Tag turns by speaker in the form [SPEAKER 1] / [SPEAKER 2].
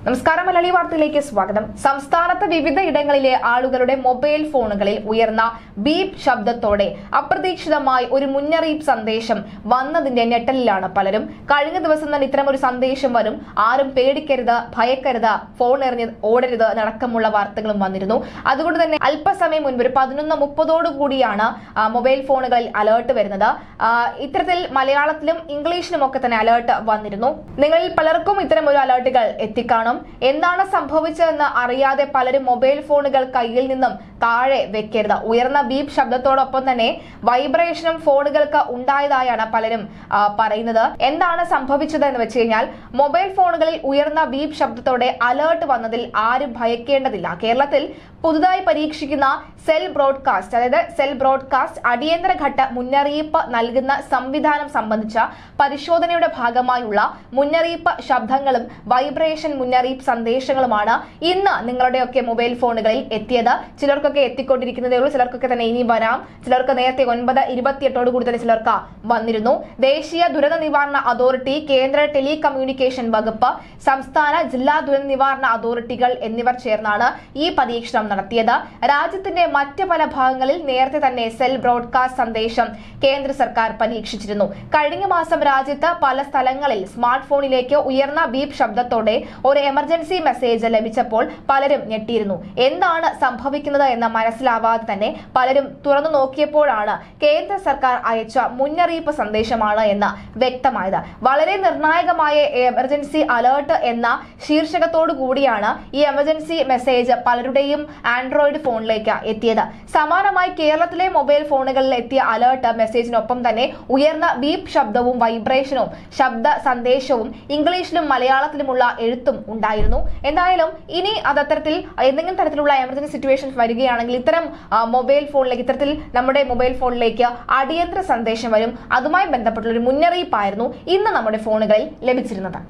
[SPEAKER 1] നമസ്കാരം, മലയാളി വാർത്തയിലേക്ക് സ്വാഗതം. സംസ്ഥാനത്ത് വിവിധ ഇടങ്ങളിലെ ആളുകളുടെ മൊബൈൽ ഫോണുകളിൽ ഉയർന്ന ബീപ് ശബ്ദത്തോടെ അപ്രതീക്ഷിതമായി ഒരു മുന്നറിയിപ്പ് സന്ദേശം വന്നതിന്റെ ഞെട്ടലിലാണ് പലരും. കഴിഞ്ഞ ദിവസം തന്നെ ഇത്തരമൊരു സന്ദേശം വരും, ആരും പേടിക്കരുത്, ഭയക്കരുത്, ഫോൺ എറിഞ്ഞ് ഓടരുത് അടക്കമുള്ള വാർത്തകളും വന്നിരുന്നു. അതുകൊണ്ട് തന്നെ അല്പസമയം മുൻപ് ഒരു 11:30 കൂടിയാണ് മൊബൈൽ ഫോണുകളിൽ അലേർട്ട് വരുന്നത്. ഇത്തരത്തിൽ മലയാളത്തിലും ഇംഗ്ലീഷിലും ഒക്കെ തന്നെ അലേർട്ട് വന്നിരുന്നു. നിങ്ങളിൽ പലർക്കും ഇത്തരം ഒരു അലേർട്ടുകൾ എത്തിക്കാണും. എന്താണ് സംഭവിച്ചതെന്ന് അറിയാതെ പലരും മൊബൈൽ ഫോണുകൾ കയ്യിൽ നിന്നും താഴെ വെക്കരുത്. ഉയർന്ന ബീപ് ശബ്ദത്തോടൊപ്പം തന്നെ വൈബ്രേഷനും ഫോണുകൾക്ക് ഉണ്ടായതായാണ് പലരും പറയുന്നത്. എന്താണ് സംഭവിച്ചത് എന്ന് വെച്ച് കഴിഞ്ഞാൽ, മൊബൈൽ ഫോണുകളിൽ ഉയർന്ന ബീപ് ശബ്ദത്തോടെ അലേർട്ട് വന്നതിൽ ആരും ഭയക്കേണ്ടതില്ല. കേരളത്തിൽ പുതുതായി പരീക്ഷിക്കുന്ന സെൽ ബ്രോഡ്കാസ്റ്റ്, അതായത് സെൽ ബ്രോഡ്കാസ്റ്റ് അടിയന്തര ഘട്ട മുന്നറിയിപ്പ് നൽകുന്ന സംവിധാനം സംബന്ധിച്ച പരിശോധനയുടെ ഭാഗമായുള്ള മുന്നറിയിപ്പ് ശബ്ദങ്ങളും വൈബ്രേഷൻ മുന്നറിയിപ്പ് സന്ദേശങ്ങളുമാണ് ഇന്ന് നിങ്ങളുടെയൊക്കെ മൊബൈൽ ഫോണുകളിൽ എത്തിയത്. ചിലർക്കൊക്കെ എത്തിക്കൊണ്ടിരിക്കുന്നതേ ഉള്ളൂ, ചിലർക്കൊക്കെ തന്നെ ഇനി വരാം. ചിലർക്ക് നേരത്തെ 9:28 കൂടി തന്നെ ചിലർക്ക് വന്നിരുന്നു. ദേശീയ ദുരന്ത നിവാരണ അതോറിറ്റി, കേന്ദ്ര ടെലികമ്മ്യൂണിക്കേഷൻ വകുപ്പ്, സംസ്ഥാന ജില്ലാ ദുരന്ത നിവാരണ അതോറിറ്റികൾ എന്നിവർ ചേർന്നാണ് ഈ പരീക്ഷണം നടത്തിയത്. രാജ്യത്തിന്റെ മറ്റ് പല ഭാഗങ്ങളിൽ നേരത്തെ തന്നെ സെൽ ബ്രോഡ്കാസ്റ്റ് സന്ദേശം കേന്ദ്ര സർക്കാർ പരീക്ഷിച്ചിരുന്നു. കഴിഞ്ഞ മാസം രാജ്യത്ത് പല സ്ഥലങ്ങളിൽ സ്മാർട്ട് ഫോണിലേക്ക് ഉയർന്ന ബീപ് ശബ്ദത്തോടെ ഒരു എമർജൻസി മെസ്സേജ് ലഭിച്ചപ്പോൾ പലരും ഞെട്ടിയിരുന്നു. എന്താണ് സംഭവിക്കുന്നത് എന്ന് മനസ്സിലാവാതെ തന്നെ പലരും തുറന്നു നോക്കിയപ്പോഴാണ് കേന്ദ്ര സർക്കാർ അയച്ച മുന്നറിയിപ്പ് സന്ദേശമാണ് എന്ന് വ്യക്തമായത്. വളരെ നിർണായകമായ എമർജൻസി അലേർട്ട് എന്ന ശീർഷകത്തോടു കൂടിയാണ് ഈ എമർജൻസി മെസ്സേജ് പലരുടെയും ആൻഡ്രോയിഡ് ഫോണിലേക്ക് എത്തിയത്. സമാനമായി കേരളത്തിലെ മൊബൈൽ ഫോണുകളിൽ എത്തിയ അലേർട്ട് മെസ്സേജിനൊപ്പം തന്നെ ഉയർന്ന ബീപ് ശബ്ദവും വൈബ്രേഷനും ശബ്ദ സന്ദേശവും ഇംഗ്ലീഷിലും മലയാളത്തിലുമുള്ള എഴുത്തും ഉണ്ടായിരുന്നു. എന്തായാലും ഇനി അതത്തരത്തിൽ എന്തെങ്കിലും തരത്തിലുള്ള എമർജൻസി സിറ്റുവേഷൻസ് വരികയാണെങ്കിൽ ഇത്തരം മൊബൈൽ ഫോണിലേക്ക്, ഇത്തരത്തിൽ നമ്മുടെ മൊബൈൽ ഫോണിലേക്ക് അടിയന്തര സന്ദേശം വരും. അതുമായി ബന്ധപ്പെട്ടുള്ള ഒരു മുന്നറിയിപ്പായിരുന്നു ഇന്ന് നമ്മുടെ ഫോണുകളിൽ ലഭിച്ചിരുന്നത്.